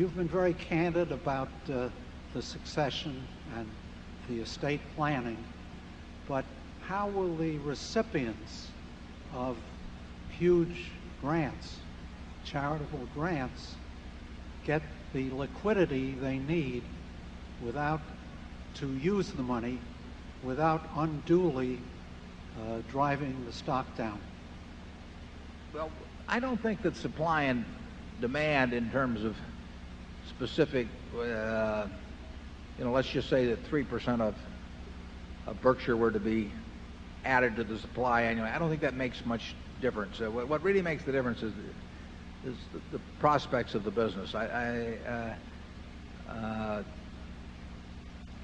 You've been very candid about the succession and the estate planning, but how will the recipients of huge grants, charitable grants, get the liquidity they need to use the money without unduly driving the stock down? Well, I don't think that supply and demand in terms of specific, let's just say that 3% of Berkshire were to be added to the supply annually. I don't think that makes much difference. What really makes the difference is the prospects of the business.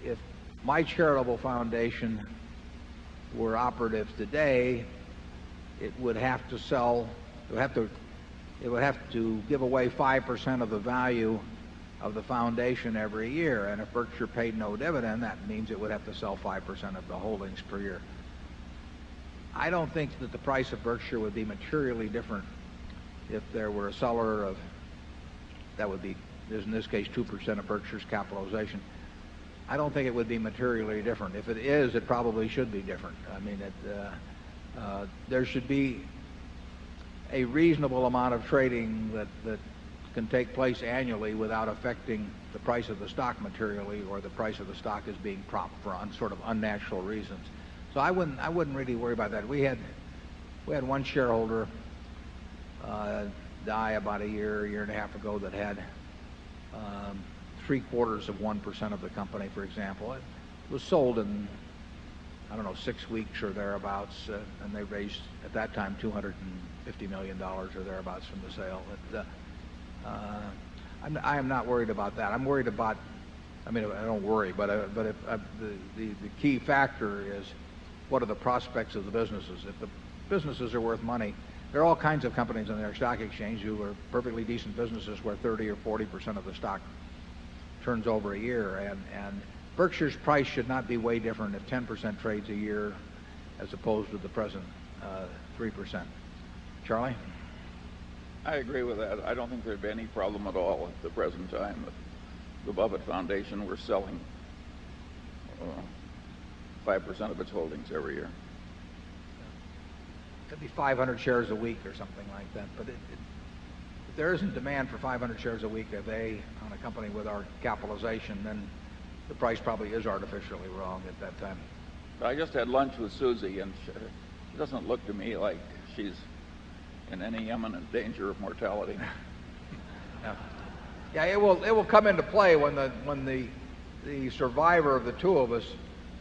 If my charitable foundation were operative today, it would have to sell, it would have to give away 5% of the value of the foundation every year. And if Berkshire paid no dividend, that means it would have to sell 5% of the holdings per year. I don't think that the price of Berkshire would be materially different if there were a seller of, that would be, in this case, 2% of Berkshire's capitalization. I don't think it would be materially different. If it is, it probably should be different. I mean, there should be a reasonable amount of trading that can take place annually without affecting the price of the stock materially, or the price of the stock is being propped for sort of unnatural reasons. So I wouldn't really worry about that. We had one shareholder die about a year and a half ago that had 0.75% of the company, for example. It was sold in, I don't know, 6 weeks or thereabouts, and they raised at that time $250 million or thereabouts from the sale. I am not worried about that. I'm worried about, I mean, I don't worry, but if, the key factor is, what are the prospects of the businesses? If the businesses are worth money, there are all kinds of companies on their stock exchange who are perfectly decent businesses where 30 or 40% of the stock turns over a year, and Berkshire's price should not be way different if 10% trades a year as opposed to the present 3%. Charlie? I agree with that. I don't think there'd be any problem at all at the present time if the Buffett Foundation were selling 5% of its holdings every year. It'd be 500 shares a week or something like that. But if there isn't demand for 500 shares a week on a company with our capitalization, then the price probably is artificially wrong at that time. But I just had lunch with Susie, and she doesn't look to me like she's in any imminent danger of mortality. Yeah, it will come into play when the survivor of the two of us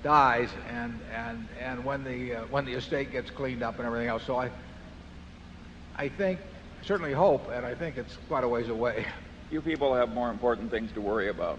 dies, and when the estate gets cleaned up and everything else. So I think, certainly hope, and I think it's quite a ways away. You people have more important things to worry about.